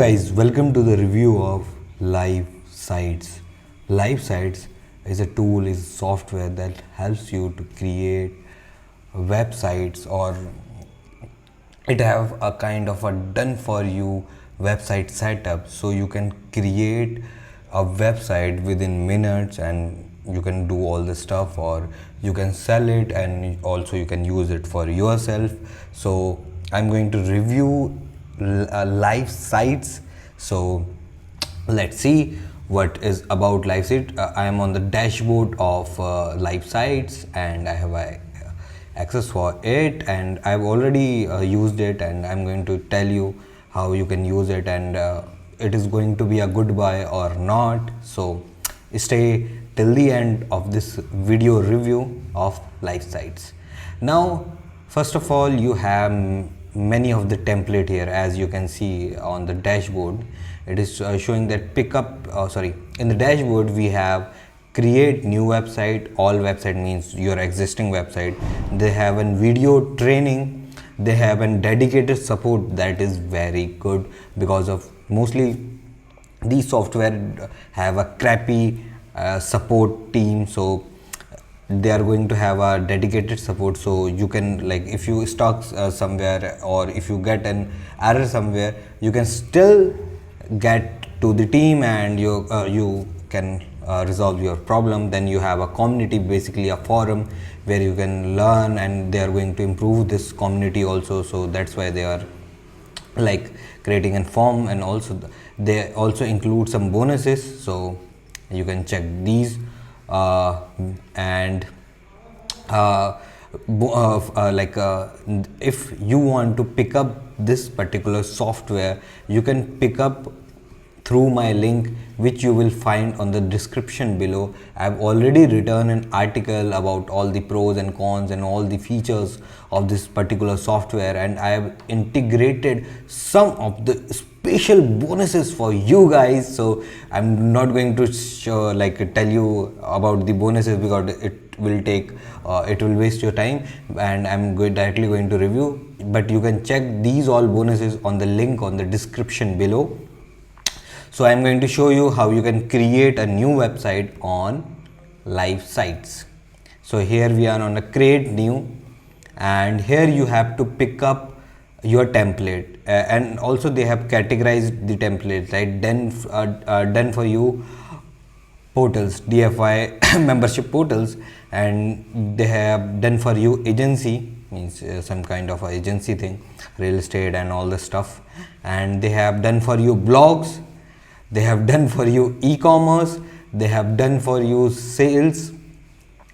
Guys, welcome to the review of Live Sites. Live Sites is a tool, is software that helps you to create websites, or it have a kind of a done for you website setup, so you can create a website within minutes and you can do all the stuff, or you can sell it and also you can use it for yourself. So I'm going to review live sites. So let's see what is about live site. I am on the dashboard of live sites and I have access for it, and I've already used it, and I'm going to tell you how you can use it, and it is going to be a good buy or not. So stay till the end of this video review of live sites. Now first of all, you have many of the template here. As you can see on the dashboard, it is showing that in the dashboard we have create new website. All website means your existing website. They have a video training, they have a dedicated support. That is very good, because of mostly these software have a crappy support team, so they are going to have a dedicated support. So you can, like, if you stuck somewhere, or if you get an error somewhere, you can still get to the team and you can resolve your problem. Then you have a community, basically a forum where you can learn, and they are going to improve this community also. So that's why they are like creating a form, and also they also include some bonuses, so you can check these. And if you want to pick up this particular software, you can pick up through my link, which you will find on the description below. I've already written an article about all the pros and cons and all the features of this particular software, and I have integrated some of the special bonuses for you guys. So I'm not going to tell you about the bonuses, because it will waste your time, and I'm directly going to review. But you can check these all bonuses on the link on the description below. So I'm going to show you how you can create a new website on live sites. So here we are on a create new, and here you have to pick up your template, and also they have categorized the templates, right? Done for you portals, DFI membership portals, and they have done for you agency, means some kind of a agency thing, real estate and all the stuff. And they have done for you blogs, they have done for you e-commerce, they have done for you sales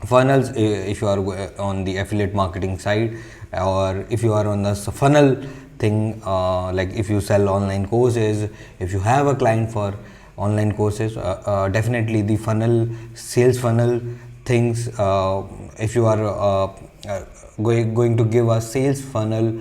funnels, if you are on the affiliate marketing side, or if you are on the funnel thing, like if you sell online courses, if you have a client for online courses, definitely the funnel, sales funnel things. If you are going to give a sales funnel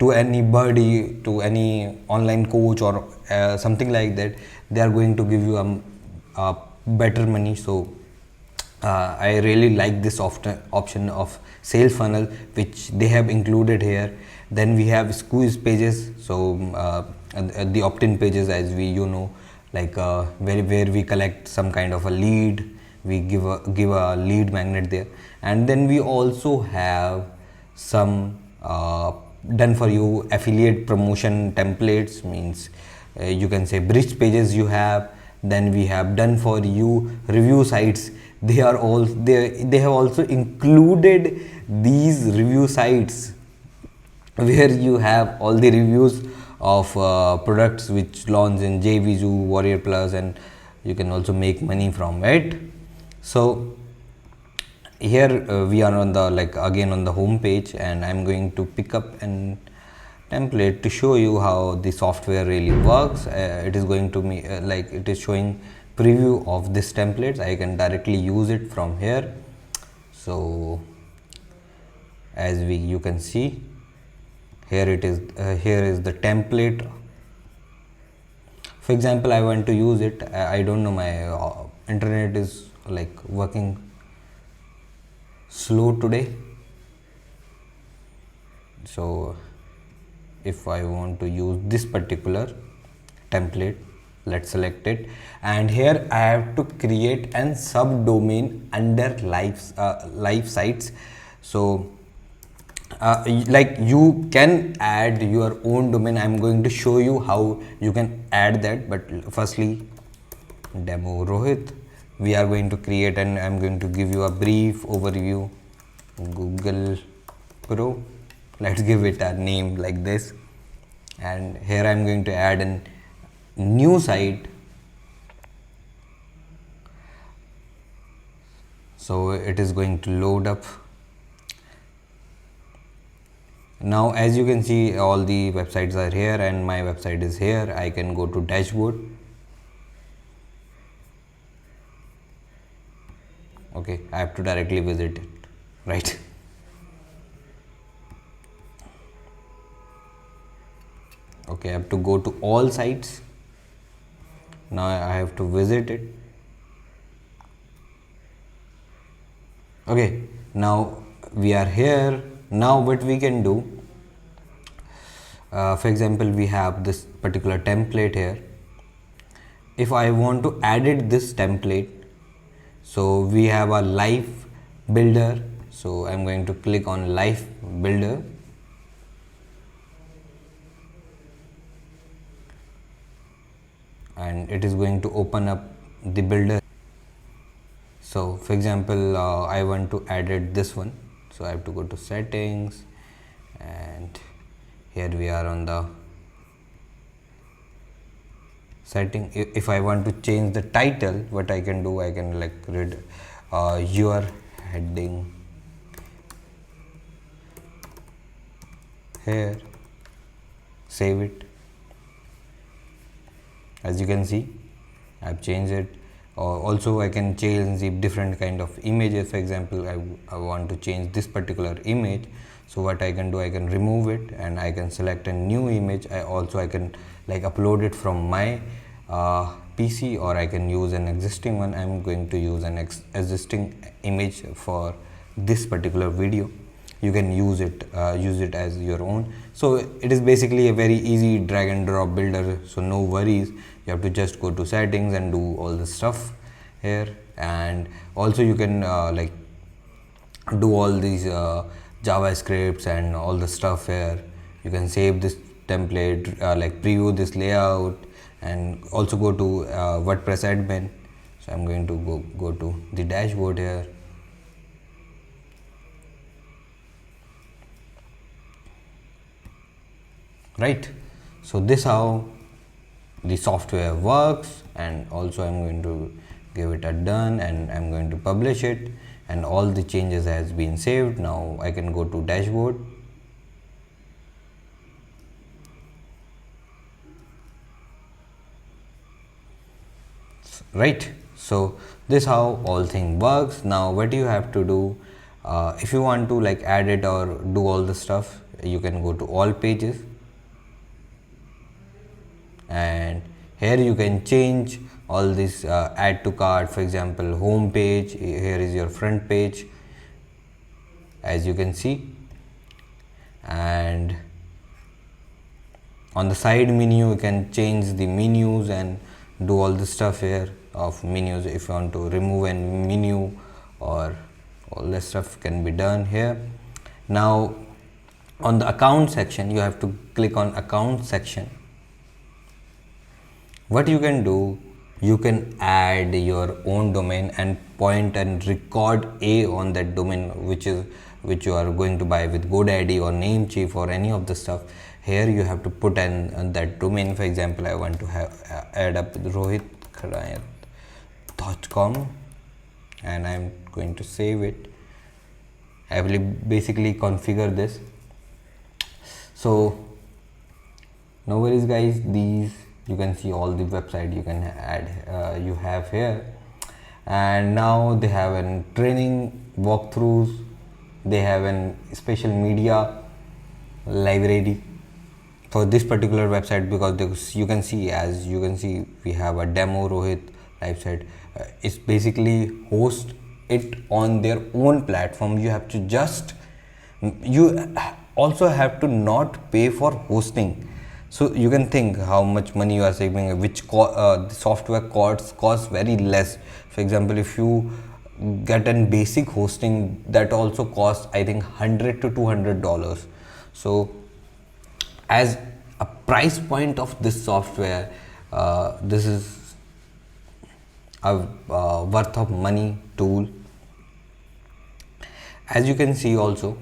to anybody, to any online coach or something like that, they are going to give you a better money. So I really like this option of sales funnel, which they have included here. Then we have squeeze pages, so the opt-in pages, as we where we collect some kind of a lead, we give a lead magnet there. And then we also have some done for you affiliate promotion templates, means you can say bridge pages you have. Then we have done for you review sites. They have also included these review sites, where you have all the reviews of products which launch in JVZoo, Warrior Plus, and you can also make money from it. So here we are on the again on the home page, and I'm going to pick up an template to show you how the software really works. It is going to me it is showing preview of this templates. I can directly use it from here. So as you can see, here it is. Here is the template. For example, I want to use it. I don't know, my internet is working slow today. So if I want to use this particular template. Let's select it, and here I have to create an subdomain under live sites. So like you can add your own domain. I'm going to show you how you can add that, but firstly, demo Rohit, we are going to create, and I'm going to give you a brief overview. Google Pro, let's give it a name like this, and here I'm going to add a new site. So it is going to load up. Now as you can see, all the websites are here and my website is here. I can go to dashboard. Okay, I have to directly visit it, right? Okay, I have to go to all sites. Now I have to visit it. Okay, now we are here. Now what we can do, for example, we have this particular template here. If I want to edit this template, so we have a live builder. So I'm going to click on live builder. And it is going to open up the builder. So for example, I want to edit this one. So I have to go to settings, and here we are on the setting. If I want to change the title, what I can do, I can like read your heading here, save it. As you can see, I've changed it. Also I can change the different kind of images. For example, I want to change this particular image. So what I can do, I can remove it and I can select a new image. I can like upload it from my PC, or I can use an existing one. I'm going to use an existing image for this particular video. You can use it as your own. So it is basically a very easy drag and drop builder, so no worries. You have to just go to settings and do all the stuff here. And also you can like do all these JavaScripts and all the stuff here. You can save this template, like preview this layout, and also go to WordPress admin. So I'm going to go to the dashboard here. Right, so this how the software works. And also I'm going to give it a done, and I'm going to publish it, and all the changes has been saved. Now I can go to dashboard. Right, so this how all thing works. Now what you have to do, if you want to like add it or do all the stuff, you can go to all pages, and here you can change all this, add to cart. For example, home page, here is your front page, as you can see. And on the side menu, you can change the menus and do all the stuff here of menus. If you want to remove a menu, or all the stuff can be done here. Now on the account section, you have to click on account section. What you can do, you can add your own domain and point and record A on that domain, which you are going to buy with GoDaddy or Namecheap or any of the stuff. Here you have to put in that domain. For example, I want to have add up rohitkharayat.com, and I'm going to save it. I will basically configure this. So no worries guys, these you can see all the website you can add, you have here. And now they have an training walkthroughs, they have an special media library for this particular website, because you can see, as you can see, we have a demo Rohit live site. It's basically host it on their own platform. You have to you also have to not pay for hosting. So you can think how much money you are saving, which the software costs very less. For example, if you get an basic hosting, that also costs I think $100 to $200. So as a price point of this software, this is a worth of money tool. As you can see also,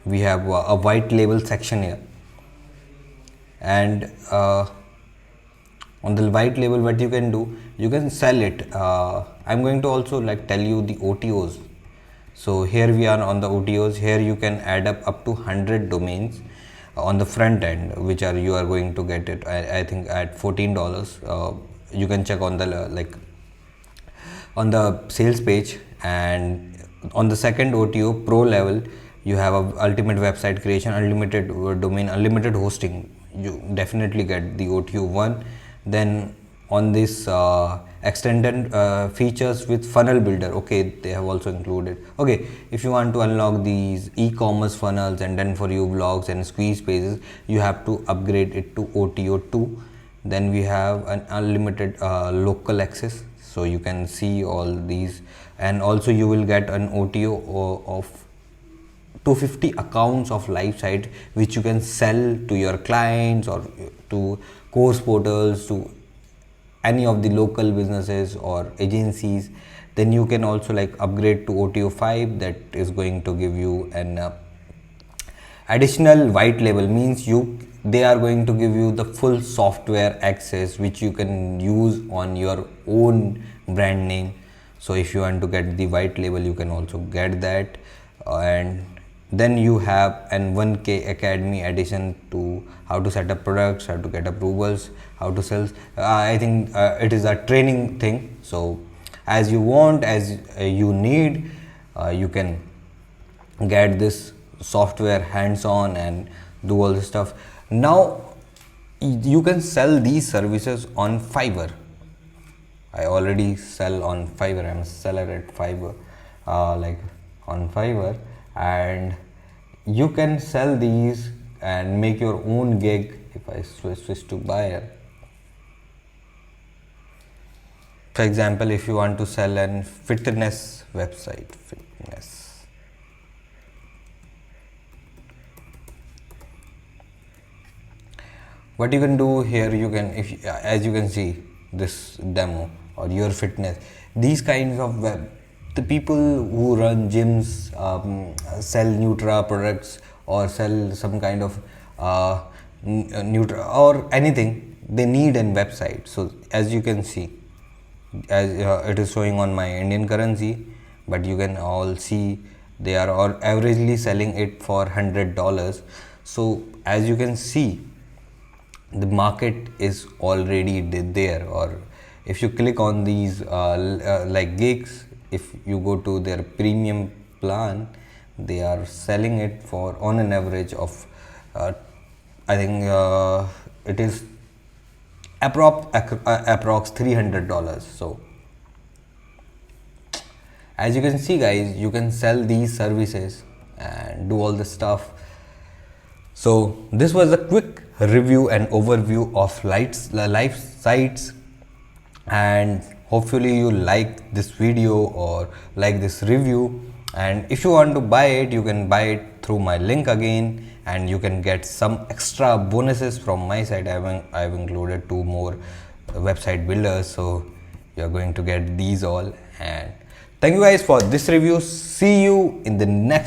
we have a white label section here, and on the white label what you can do, you can sell it. I'm going to also tell you the OTOs. So here we are on the OTOs. Here you can add up to 100 domains on the front end, which are you are going to get it I think at $14. You can check on the on the sales page. And on the second OTO pro level, you have a ultimate website creation, unlimited domain, unlimited hosting. You definitely get the OTO 1. Then on this extended features with funnel builder, okay, they have also included. Okay, if you want to unlock these e-commerce funnels and then for you blogs and squeeze pages, you have to upgrade it to OTO 2. Then we have an unlimited local access, so you can see all these. And also you will get an OTO of 250 accounts of live site, which you can sell to your clients or to course portals, to any of the local businesses or agencies. Then you can also upgrade to OTO 5, that is going to give you an additional white label, means they are going to give you the full software access which you can use on your own brand name. So if you want to get the white label, you can also get that. And then you have an 1K Academy edition to how to set up products, how to get approvals, how to sell. I think it is a training thing. So as you want, as you need, you can get this software hands-on and do all this stuff. Now you can sell these services on Fiverr. I already sell on Fiverr. I'm a seller at Fiverr, on Fiverr, and you can sell these and make your own gig. If I switch to buyer, for example, if you want to sell an fitness website, what you can do here, you can, as you can see this demo or your fitness, these kinds of the people who run gyms, sell Nutra products or sell some kind of Nutra or anything, they need a website. So as you can see, as it is showing on my Indian currency, but you can all see they are all averagely selling it for $100. So as you can see, the market is already there. Or if you click on these gigs, if you go to their premium plan, they are selling it for on an average of I think it is approx $300. So as you can see guys, you can sell these services and do all the stuff. So this was a quick review and overview of live sites, and hopefully you like this video or like this review. And if you want to buy it, you can buy it through my link again, and you can get some extra bonuses from my side. I've included 2 more website builders, so you're going to get these all. And thank you guys for this review. See you in the next